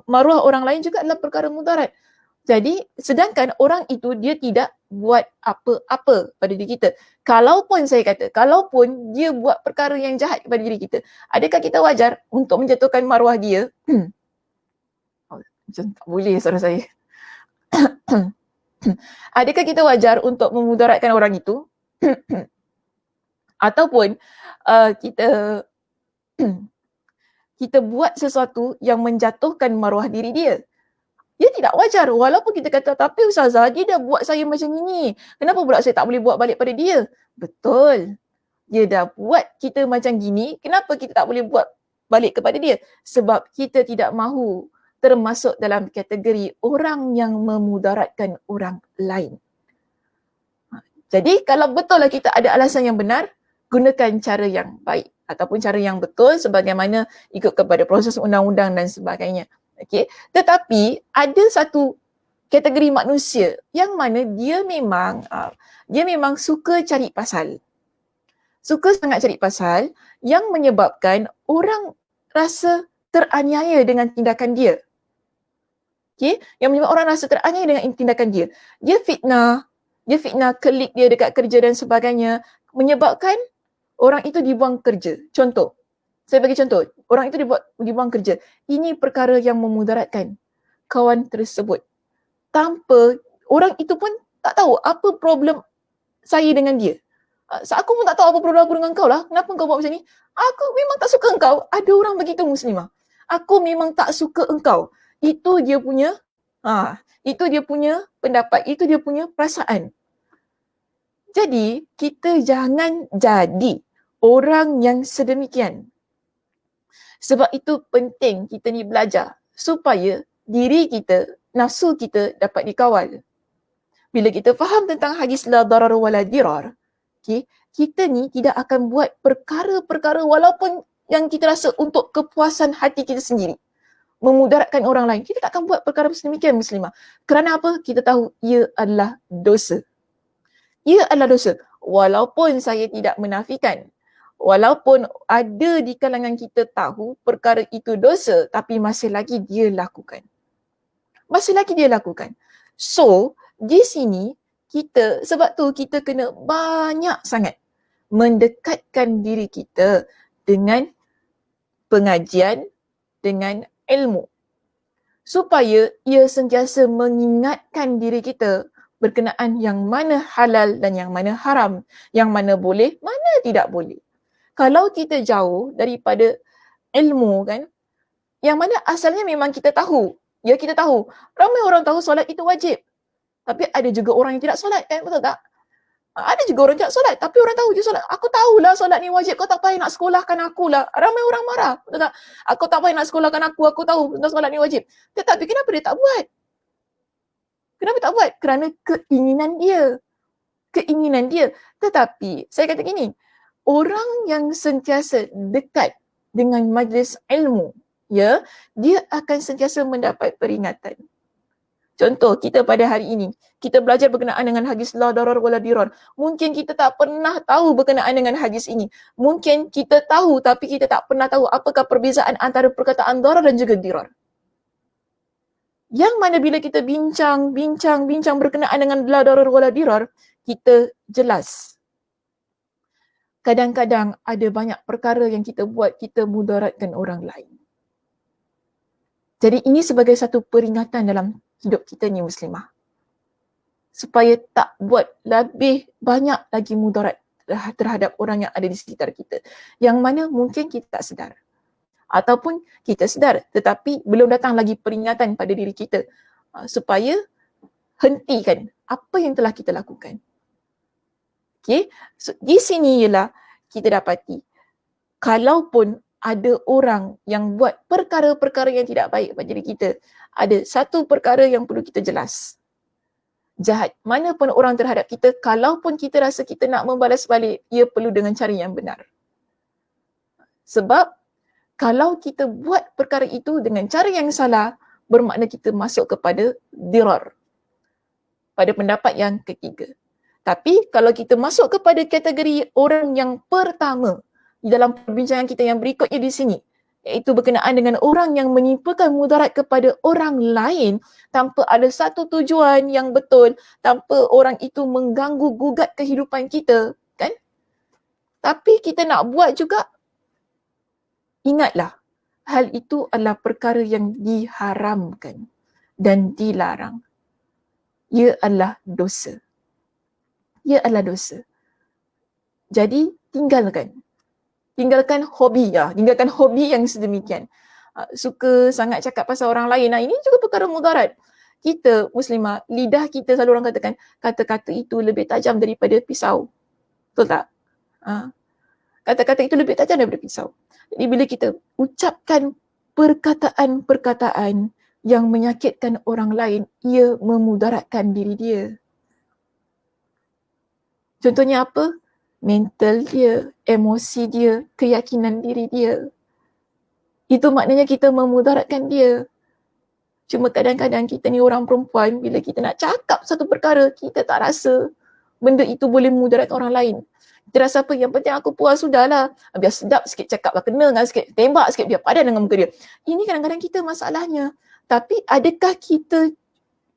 maruah orang lain juga adalah perkara mudarat. Jadi sedangkan orang itu dia tidak buat apa-apa pada diri kita. Kalaupun saya kata, kalaupun dia buat perkara yang jahat kepada diri kita, adakah kita wajar untuk menjatuhkan maruah dia? Macam tak boleh suara saya. Adakah kita wajar untuk memudaratkan orang itu? Ataupun kita kita buat sesuatu yang menjatuhkan maruah diri dia? Dia tidak wajar walaupun kita kata, tapi Ustazah dia dah buat saya macam ini, kenapa pula saya tak boleh buat balik pada dia? Betul, dia dah buat kita macam gini, kenapa kita tak boleh buat balik kepada dia? Sebab kita tidak mahu termasuk dalam kategori orang yang memudaratkan orang lain. Jadi kalau betul lah kita ada alasan yang benar, gunakan cara yang baik ataupun cara yang betul sebagaimana ikut kepada proses undang-undang dan sebagainya. Okay. Tetapi ada satu kategori manusia yang mana dia memang suka cari pasal. Suka sangat cari pasal yang menyebabkan orang rasa teraniaya dengan tindakan dia. Okay. Yang menyebabkan orang rasa teraniaya dengan tindakan dia. Dia fitnah klik dia dekat kerja dan sebagainya, menyebabkan orang itu dibuang kerja. Contoh, saya bagi contoh, orang itu dibuang kerja. Ini perkara yang memudaratkan kawan tersebut. Tanpa orang itu pun tak tahu apa problem saya dengan dia. Aku pun tak tahu apa problem aku dengan kau lah. Kenapa kau buat macam ni? Aku memang tak suka engkau. Ada orang begitu Muslimah. Aku memang tak suka engkau. Itu dia punya pendapat, itu dia punya perasaan. Jadi, kita jangan jadi orang yang sedemikian. Sebab itu penting kita ni belajar supaya diri kita, nafsu kita dapat dikawal. Bila kita faham tentang hadis la darar wala dirar, okay, kita ni tidak akan buat perkara-perkara walaupun yang kita rasa untuk kepuasan hati kita sendiri, memudaratkan orang lain. Kita tak akan buat perkara sedemikian Muslimah. Kerana apa? Kita tahu ia adalah dosa. Ia adalah dosa. Walaupun saya tidak menafikan, walaupun ada di kalangan kita tahu perkara itu dosa, tapi masih lagi dia lakukan. So, di sini kita, sebab tu kita kena banyak sangat mendekatkan diri kita dengan pengajian, dengan ilmu. Supaya ia sentiasa mengingatkan diri kita berkenaan yang mana halal dan yang mana haram, yang mana boleh, mana tidak boleh. Kalau kita jauh daripada ilmu kan, yang mana asalnya memang kita tahu. Ya, kita tahu. Ramai orang tahu solat itu wajib. Tapi ada juga orang yang tidak solat kan, betul tak? Ada juga orang tidak solat, tapi orang tahu je solat. Aku tahulah solat ni wajib, kau tak payah nak sekolahkan aku lah. Ramai orang marah, betul tak? Aku tak payah nak sekolahkan aku tahu tentang solat ni wajib. Tetapi kenapa dia tak buat? Kerana keinginan dia. Tetapi saya kata gini, orang yang sentiasa dekat dengan majlis ilmu, ya, dia akan sentiasa mendapat peringatan. Contoh, kita pada hari ini, kita belajar berkenaan dengan hadis la darar wala dirar. Mungkin kita tak pernah tahu berkenaan dengan hadis ini. Mungkin kita tahu tapi kita tak pernah tahu apakah perbezaan antara perkataan darar dan juga dirar. Yang mana bila kita bincang berkenaan dengan la darar wala dirar, kita jelas. Kadang-kadang ada banyak perkara yang kita buat, kita mudaratkan orang lain. Jadi ini sebagai satu peringatan dalam hidup kita ni Muslimah. Supaya tak buat lebih banyak lagi mudarat terhadap orang yang ada di sekitar kita. Yang mana mungkin kita tak sedar. Ataupun kita sedar tetapi belum datang lagi peringatan pada diri kita supaya hentikan apa yang telah kita lakukan. Okay? So, di sini ialah kita dapati kalaupun ada orang yang buat perkara-perkara yang tidak baik pada diri kita, ada satu perkara yang perlu kita jelas. Jahat mana pun orang terhadap kita, kalaupun kita rasa kita nak membalas balik, ia perlu dengan cara yang benar. Sebab kalau kita buat perkara itu dengan cara yang salah, bermakna kita masuk kepada dirar. Pada pendapat yang ketiga. Tapi kalau kita masuk kepada kategori orang yang pertama di dalam perbincangan kita yang berikutnya di sini, iaitu berkenaan dengan orang yang menimpakan mudarat kepada orang lain tanpa ada satu tujuan yang betul, tanpa orang itu mengganggu gugat kehidupan kita, kan? Tapi kita nak buat juga, ingatlah, hal itu adalah perkara yang diharamkan dan dilarang. Ia adalah dosa. Ia adalah dosa. Jadi tinggalkan hobi ya, tinggalkan hobi yang sedemikian. Suka sangat cakap pasal orang lain. Ini juga perkara mudarat. Kita Muslimah, lidah kita selalu orang katakan kata-kata itu lebih tajam daripada pisau. Betul tak? Kata-kata itu lebih tajam daripada pisau. Jadi bila kita ucapkan perkataan-perkataan yang menyakitkan orang lain, ia memudaratkan diri dia. Contohnya apa? Mental dia, emosi dia, keyakinan diri dia. Itu maknanya kita memudaratkan dia. Cuma kadang-kadang kita ni orang perempuan, bila kita nak cakap satu perkara, kita tak rasa benda itu boleh memudaratkan orang lain. Kita rasa apa? Yang penting aku puas, sudahlah. Biar sedap sikit cakap lah, kena dengan sikit, tembak sikit, biar padan dengan muka dia. Ini kadang-kadang kita masalahnya. Tapi adakah kita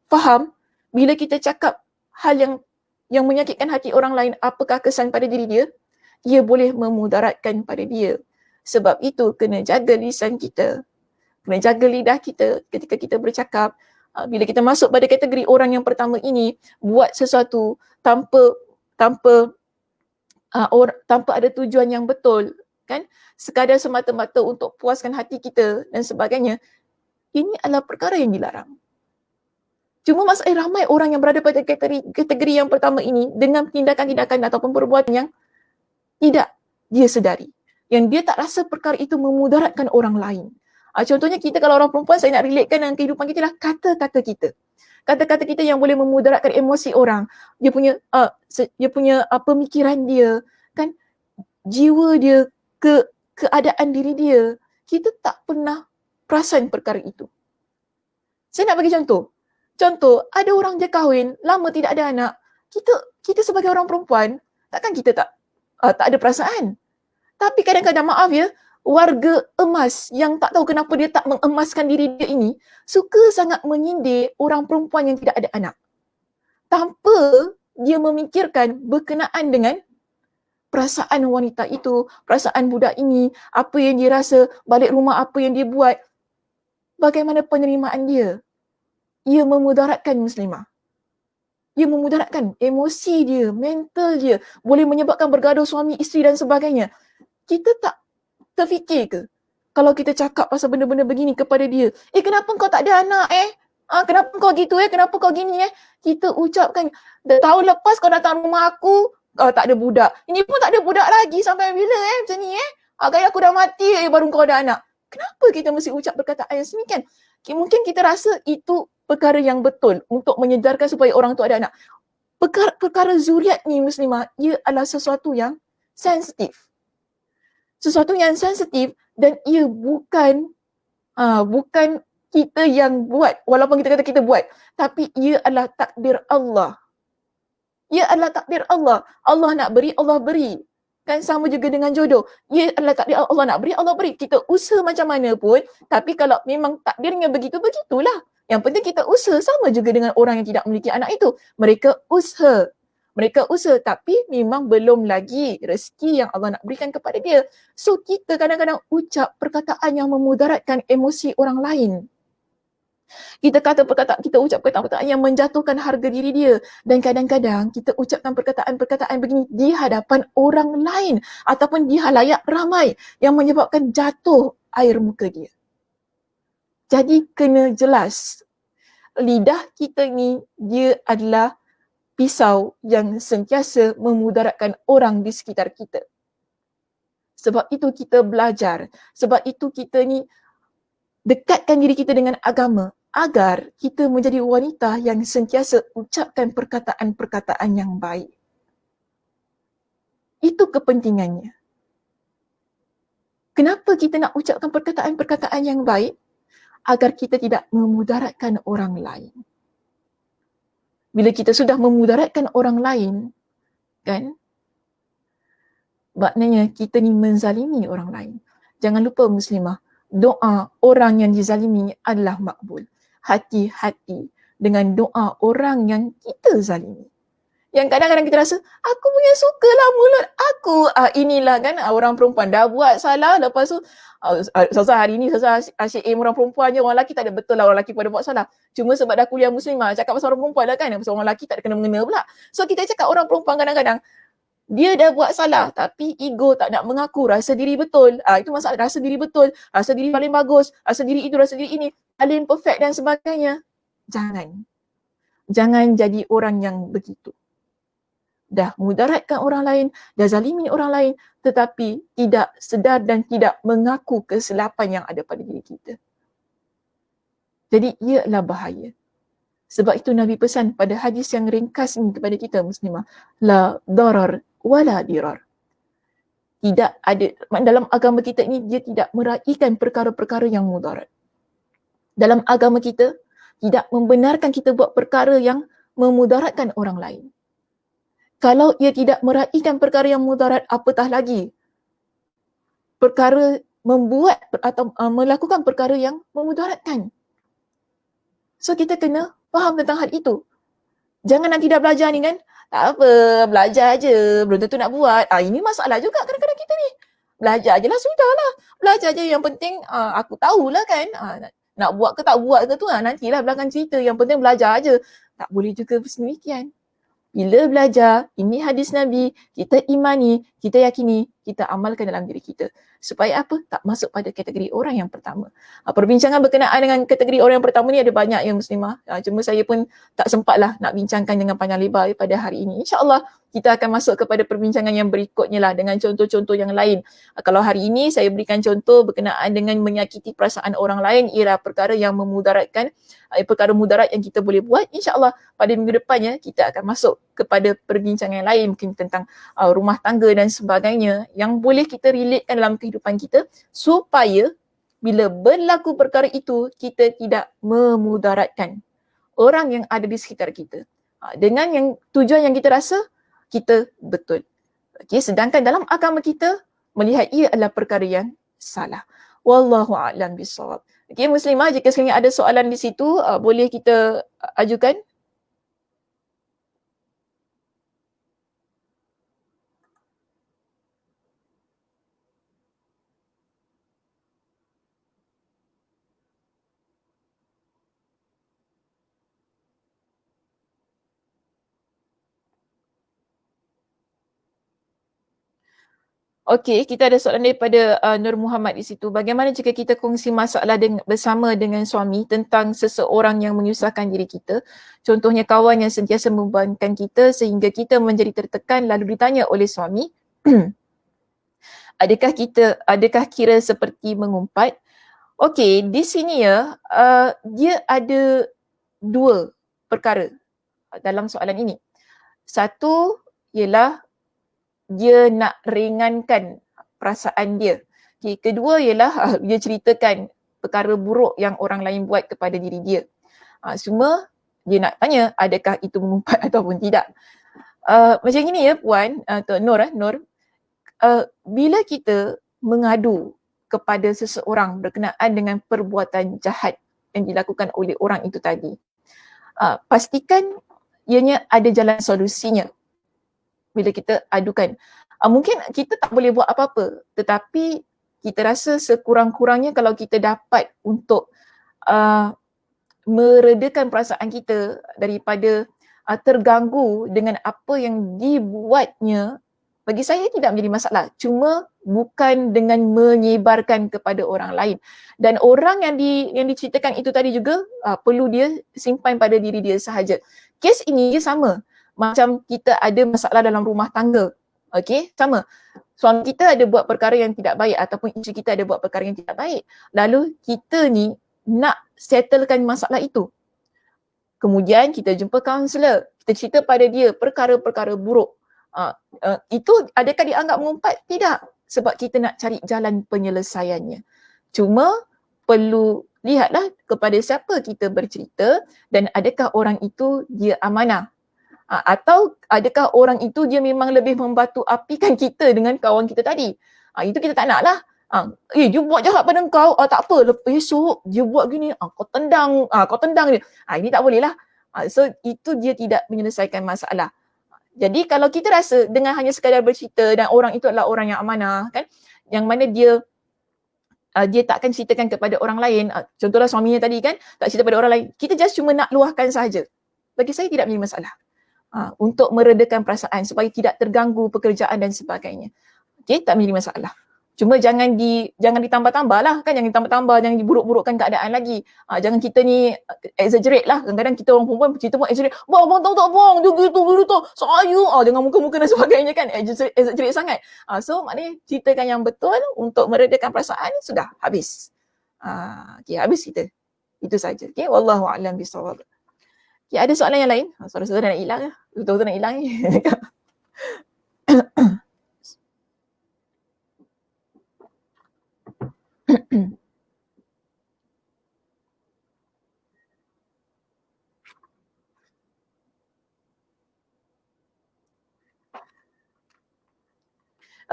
faham bila kita cakap hal yang menyakitkan hati orang lain, apakah kesan pada diri dia? Ia boleh memudaratkan pada dia. Sebab itu kena jaga lisan kita. Kena jaga lidah kita ketika kita bercakap. Bila kita masuk pada kategori orang yang pertama ini, buat sesuatu tanpa ada tujuan yang betul, kan? Sekadar semata-mata untuk puaskan hati kita dan sebagainya. Ini adalah perkara yang dilarang. Cuma masalah ramai orang yang berada pada kategori yang pertama ini dengan tindakan-tindakan ataupun perbuatan yang tidak dia sedari. Yang dia tak rasa perkara itu memudaratkan orang lain. Contohnya kita kalau orang perempuan, saya nak relatekan dengan kehidupan kita lah kata-kata kita. Kata-kata kita yang boleh memudaratkan emosi orang. Dia punya pemikiran dia, kan, jiwa dia, keadaan diri dia. Kita tak pernah perasan perkara itu. Saya nak bagi contoh. Contoh, ada orang je kahwin, lama tidak ada anak. Kita sebagai orang perempuan, takkan kita tak ada perasaan. Tapi kadang-kadang, maaf ya, warga emas yang tak tahu kenapa dia tak mengemaskan diri dia ini, suka sangat menyindir orang perempuan yang tidak ada anak. Tanpa dia memikirkan berkenaan dengan perasaan wanita itu, perasaan budak ini, apa yang dia rasa, balik rumah apa yang dia buat, bagaimana penerimaan dia. Ia memudaratkan Muslimah. Ia memudaratkan emosi dia, mental dia, boleh menyebabkan bergaduh suami isteri dan sebagainya. Kita tak terfikir ke kalau kita cakap pasal benda-benda begini kepada dia? Kenapa kau tak ada anak kenapa kau gitu kenapa kau gini Kita ucapkan, tahun lepas kau datang rumah aku, tak ada budak. Ini pun tak ada budak lagi, sampai bila macam ni gaya aku dah mati baru kau ada anak. Kenapa kita mesti ucap perkataan yang semikian? Mungkin kita rasa itu perkara yang betul untuk menyedarkan supaya orang tu ada anak. Perkara zuriat ni Muslimah, ia adalah sesuatu yang sensitif. Sesuatu yang sensitif dan ia bukan kita yang buat, walaupun kita kata kita buat, tapi ia adalah takdir Allah. Ia adalah takdir Allah. Allah nak beri, Allah beri. Kan sama juga dengan jodoh. Ia adalah takdir Allah nak beri, Allah beri. Kita usaha macam mana pun, tapi kalau memang takdirnya begitu, begitulah. Yang penting kita usaha. Sama juga dengan orang yang tidak memiliki anak itu. Mereka usaha, tapi memang belum lagi rezeki yang Allah nak berikan kepada dia. So kita kadang-kadang ucap perkataan yang memudaratkan emosi orang lain. Kita ucap perkataan yang menjatuhkan harga diri dia, dan kadang-kadang kita ucapkan perkataan-perkataan begini di hadapan orang lain ataupun di halayak ramai yang menyebabkan jatuh air muka dia. Jadi kena jelas, lidah kita ni dia adalah pisau yang sentiasa memudaratkan orang di sekitar kita. Sebab itu kita belajar, sebab itu kita ni dekatkan diri kita dengan agama agar kita menjadi wanita yang sentiasa ucapkan perkataan-perkataan yang baik. Itu kepentingannya. Kenapa kita nak ucapkan perkataan-perkataan yang baik? Agar kita tidak memudaratkan orang lain. Bila kita sudah memudaratkan orang lain, kan? Maknanya kita ni menzalimi orang lain. Jangan lupa Muslimah, doa orang yang dizalimi adalah makbul. Hati-hati dengan doa orang yang kita zalimi. Yang kadang-kadang kita rasa, aku punya sukalah mulut aku. Inilah kan orang perempuan dah buat salah, lepas tu Ustazah hari ni Ustazah asyik aim orang perempuan je, orang lelaki tak ada. Betul lah orang lelaki pada buat salah. Cuma sebab dah kuliah muslimah, cakap pasal orang perempuan lah kan, pasal orang lelaki tak ada kena-mengena pula. So kita cakap orang perempuan kadang-kadang, dia dah buat salah tapi ego tak nak mengaku, rasa diri betul. Itu masalah, rasa diri betul, rasa diri paling bagus, rasa diri itu, rasa diri ini, paling perfect dan sebagainya. Jangan jadi orang yang begitu. Dah mudaratkan orang lain, dah zalimi orang lain, tetapi tidak sedar dan tidak mengaku kesilapan yang ada pada diri kita. Jadi ialah bahaya. Sebab itu Nabi pesan pada hadis yang ringkas ini kepada kita muslimah, la darar wala dirar. Tidak ada, dalam agama kita ini dia tidak meraihkan perkara-perkara yang mudarat. Dalam agama kita tidak membenarkan kita buat perkara yang memudaratkan orang lain. Kalau ia tidak meraihkan perkara yang mudarat, apatah lagi perkara membuat atau melakukan perkara yang memudaratkan. So kita kena faham tentang hal itu. Jangan nanti dah belajar ni kan, tak apa, belajar je, belum tentu nak buat. Ini masalah juga kadang-kadang kita ni. Belajar je lah, sudahlah. Belajar je, yang penting aku tahulah kan. Nak buat ke tak buat ke tu, nantilah belakang cerita. Yang penting belajar je. Tak boleh juga sedemikian. Bila belajar, ini hadis Nabi, kita imani, kita yakini, kita amalkan dalam diri kita. Supaya apa? Tak masuk pada kategori orang yang pertama. Perbincangan berkenaan dengan kategori orang yang pertama ni ada banyak yang muslimah. Cuma saya pun tak sempatlah nak bincangkan dengan panjang lebar pada hari ini. InsyaAllah kita akan masuk kepada perbincangan yang berikutnya lah dengan contoh-contoh yang lain. Kalau hari ini saya berikan contoh berkenaan dengan menyakiti perasaan orang lain ialah perkara yang memudaratkan, perkara mudarat yang kita boleh buat. InsyaAllah pada minggu depannya kita akan masuk kepada perbincangan yang lain mungkin tentang rumah tangga dan sebagainya yang boleh kita relatekan dalam kehidupan kita supaya bila berlaku perkara itu kita tidak memudaratkan orang yang ada di sekitar kita. Dengan yang tujuan yang kita rasa kita betul. Okay, sedangkan dalam agama kita melihat ia adalah perkara yang salah. Wallahu a'lam bishawab. Okay, muslimah, jika sekiranya ada soalan di situ, boleh kita ajukan. Okey, kita ada soalan daripada Nur Muhammad di situ. Bagaimana jika kita kongsi masalah bersama dengan suami tentang seseorang yang menyusahkan diri kita? Contohnya kawan yang sentiasa membebankan kita sehingga kita menjadi tertekan lalu ditanya oleh suami, adakah kira seperti mengumpat? Okey, di sini dia ada dua perkara dalam soalan ini. Satu ialah dia nak ringankan perasaan dia. Okay, kedua ialah dia ceritakan perkara buruk yang orang lain buat kepada diri dia. Semua dia nak tanya adakah itu mengumpat ataupun tidak. Macam gini ya Puan, Nur. Bila kita mengadu kepada seseorang berkenaan dengan perbuatan jahat yang dilakukan oleh orang itu tadi, pastikan ianya ada jalan solusinya. Bila kita adukan, mungkin kita tak boleh buat apa-apa, tetapi kita rasa sekurang-kurangnya kalau kita dapat untuk meredakan perasaan kita daripada terganggu dengan apa yang dibuatnya, bagi saya tidak menjadi masalah. Cuma bukan dengan menyebarkan kepada orang lain. Dan orang yang diceritakan itu tadi juga perlu dia simpan pada diri dia sahaja. Kes ini dia sama. Macam kita ada masalah dalam rumah tangga. Okey, sama. Suami kita ada buat perkara yang tidak baik ataupun isteri kita ada buat perkara yang tidak baik. Lalu kita ni nak settlekan masalah itu. Kemudian kita jumpa kaunselor. Kita cerita pada dia perkara-perkara buruk. Itu adakah dianggap mengumpat? Tidak. Sebab kita nak cari jalan penyelesaiannya. Cuma perlu lihatlah kepada siapa kita bercerita dan adakah orang itu dia amanah. Atau adakah orang itu dia memang lebih membatu apikan kita dengan kawan kita tadi. Itu kita tak nak lah. Dia buat jahat pada kau, tak apa, esok dia buat gini, kau tendang dia. Ini tak boleh lah. So itu dia tidak menyelesaikan masalah. Jadi kalau kita rasa dengan hanya sekadar bercerita dan orang itu adalah orang yang amanah kan, yang mana dia takkan ceritakan kepada orang lain, contohlah suaminya tadi kan, tak cerita pada orang lain, kita just cuma nak luahkan sahaja. Bagi saya tidak menjadi masalah. Untuk meredakan perasaan supaya tidak terganggu pekerjaan dan sebagainya. Okay, tak menjadi masalah. Cuma jangan ditambah-tambah lah kan, jangan ditambah-tambah, jangan diburuk-burukkan keadaan lagi. Jangan kita ni exaggerate lah. Kadang-kadang kita orang perempuan cerita pun exaggerate. Bang tahu tak bang, dia gitu. Saya, jangan muka-muka dan sebagainya kan, exaggerate sangat. So maknanya ceritakan yang betul untuk meredakan perasaan, sudah, habis. Okay, habis kita. Itu saja. Okay, wallahu a'lam bishawab. Okay, ada soalan yang lain? Saudara-saudara nak hilang ya? Betul-betul nak hilang ni.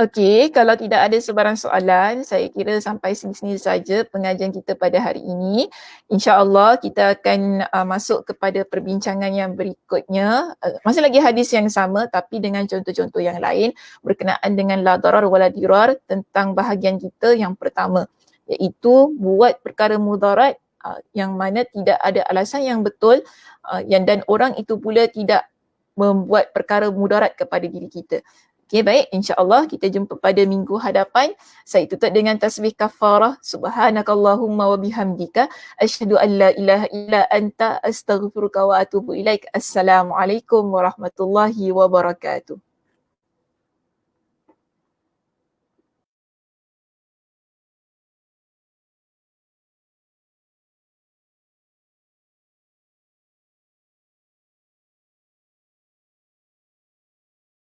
Okey, kalau tidak ada sebarang soalan, saya kira sampai sini saja pengajian kita pada hari ini. InsyaAllah kita akan masuk kepada perbincangan yang berikutnya. Masih lagi hadis yang sama tapi dengan contoh-contoh yang lain berkenaan dengan la darar wala dirar, tentang bahagian kita yang pertama, iaitu buat perkara mudarat yang mana tidak ada alasan yang betul dan orang itu pula tidak membuat perkara mudarat kepada diri kita. Okay, baik. InsyaAllah kita jumpa pada minggu hadapan. Saya tutup dengan tasbih kafarah. Subhanakallahumma wa bihamdika. Asyhadu an la ilaha illa anta astaghfiruka wa atubu ilaik. Assalamualaikum warahmatullahi wabarakatuh.